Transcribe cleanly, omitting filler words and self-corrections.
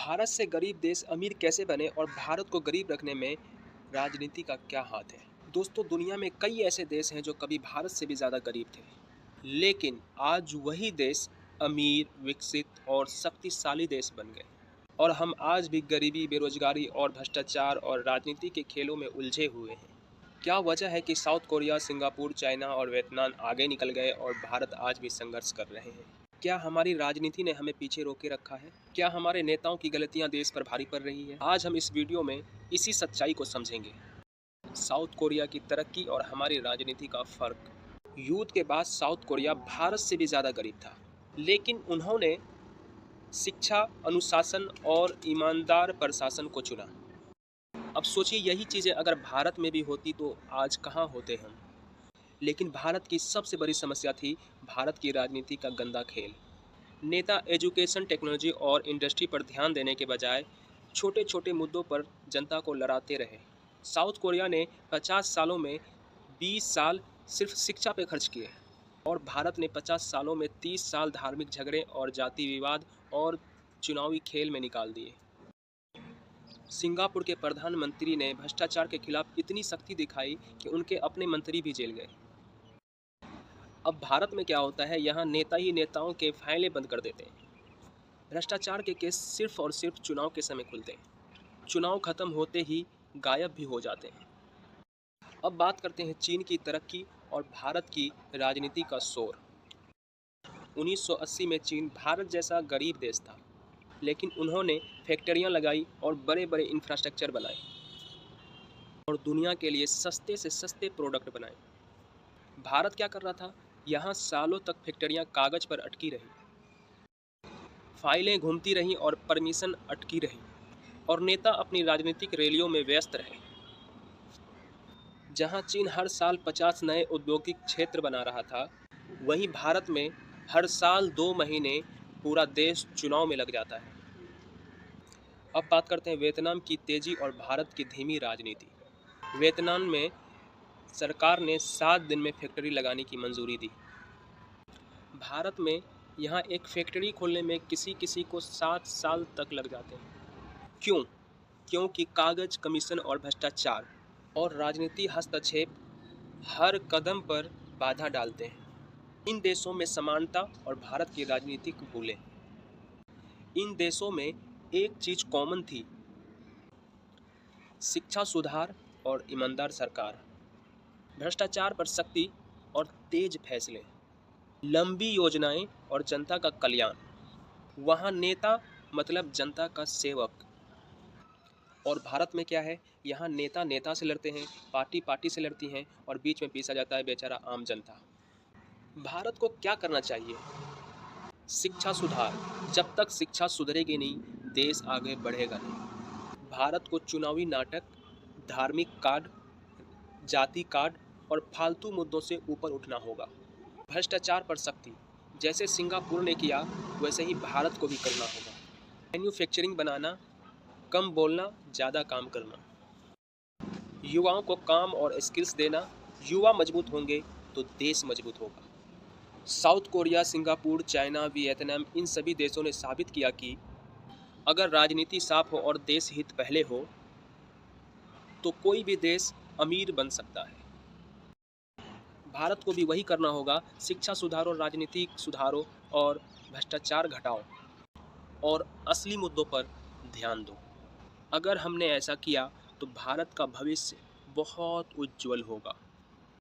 भारत से गरीब देश अमीर कैसे बने और भारत को गरीब रखने में राजनीति का क्या हाथ है। दोस्तों, दुनिया में कई ऐसे देश हैं जो कभी भारत से भी ज़्यादा गरीब थे, लेकिन आज वही देश अमीर, विकसित और शक्तिशाली देश बन गए। और हम आज भी गरीबी, बेरोजगारी और भ्रष्टाचार और राजनीति के खेलों में उलझे हुए हैं। क्या वजह है कि साउथ कोरिया, सिंगापुर, चाइना और वियतनाम आगे निकल गए और भारत आज भी संघर्ष कर रहे हैं? क्या हमारी राजनीति ने हमें पीछे रोके रखा है? क्या हमारे नेताओं की गलतियां देश पर भारी पड़ रही है? आज हम इस वीडियो में इसी सच्चाई को समझेंगे। साउथ कोरिया की तरक्की और हमारी राजनीति का फर्क। युद्ध के बाद साउथ कोरिया भारत से भी ज़्यादा गरीब था, लेकिन उन्होंने शिक्षा, अनुशासन और ईमानदार प्रशासन को चुना। अब सोचिए, यही चीज़ें अगर भारत में भी होती तो आज कहाँ होते हम। लेकिन भारत की सबसे बड़ी समस्या थी भारत की राजनीति का गंदा खेल। नेता एजुकेशन, टेक्नोलॉजी और इंडस्ट्री पर ध्यान देने के बजाय छोटे छोटे मुद्दों पर जनता को लड़ाते रहे। साउथ कोरिया ने 50 सालों में 20 साल सिर्फ शिक्षा पे खर्च किए और भारत ने 50 सालों में 30 साल धार्मिक झगड़े और जाति विवाद और चुनावी खेल में निकाल दिए। सिंगापुर के प्रधानमंत्री ने भ्रष्टाचार के खिलाफ इतनी सख्ती दिखाई कि उनके अपने मंत्री भी जेल गए। अब भारत में क्या होता है, यहाँ नेता ही नेताओं के फाइलें बंद कर देते हैं। भ्रष्टाचार के केस सिर्फ और सिर्फ चुनाव के समय खुलते हैं। चुनाव खत्म होते ही गायब भी हो जाते हैं। अब बात करते हैं चीन की तरक्की और भारत की राजनीति का शोर। 1980 में चीन भारत जैसा गरीब देश था, लेकिन उन्होंने फैक्ट्रियां लगाई और बड़े बड़े इंफ्रास्ट्रक्चर बनाए और दुनिया के लिए सस्ते से सस्ते प्रोडक्ट बनाए। भारत क्या कर रहा था? यहाँ सालों तक फैक्ट्रियां कागज पर अटकी रही, फाइलें घूमती रहीं और परमिशन अटकी रही, और नेता अपनी राजनीतिक रैलियों में व्यस्त रहे। जहाँ चीन हर साल 50 नए औद्योगिक क्षेत्र बना रहा था, वहीं भारत में हर साल 2 महीने पूरा देश चुनाव में लग जाता है। अब बात करते हैं वियतनाम की तेज़ी और भारत की धीमी राजनीति। वियतनाम में सरकार ने 7 दिन में फैक्ट्री लगाने की मंजूरी दी। भारत में यहाँ एक फैक्ट्री खोलने में किसी किसी को 7 साल तक लग जाते हैं। क्यों? क्योंकि कागज, कमीशन और भ्रष्टाचार और राजनीति हस्तक्षेप हर कदम पर बाधा डालते हैं। इन देशों में समानता और भारत की राजनीतिक भूलें। इन देशों में एक चीज़ कॉमन थी: शिक्षा सुधार और ईमानदार सरकार, भ्रष्टाचार पर सख्ती और तेज फैसले, लंबी योजनाएं और जनता का कल्याण। वहाँ नेता मतलब जनता का सेवक। और भारत में क्या है? यहाँ नेता नेता से लड़ते हैं, पार्टी पार्टी से लड़ती हैं और बीच में पीसा जाता है बेचारा आम जनता। भारत को क्या करना चाहिए? शिक्षा सुधार। जब तक शिक्षा सुधरेगी नहीं, देश आगे बढ़ेगा नहीं। भारत को चुनावी नाटक, धार्मिक कार्ड, जाति कार्ड और फालतू मुद्दों से ऊपर उठना होगा। भ्रष्टाचार पर सख्ती, जैसे सिंगापुर ने किया वैसे ही भारत को भी करना होगा। मैन्युफैक्चरिंग बनाना, कम बोलना, ज़्यादा काम करना। युवाओं को काम और स्किल्स देना। युवा मजबूत होंगे तो देश मजबूत होगा। South Korea, Singapore, China, Vietnam, इन सभी देशों ने साबित किया कि अगर राजनीति साफ हो और देश हित पहले हो तो कोई भी देश अमीर बन सकता है। भारत को भी वही करना होगा। शिक्षा सुधारो, राजनीतिक सुधारो और भ्रष्टाचार घटाओ और असली मुद्दों पर ध्यान दो। अगर हमने ऐसा किया तो भारत का भविष्य बहुत उज्जवल होगा।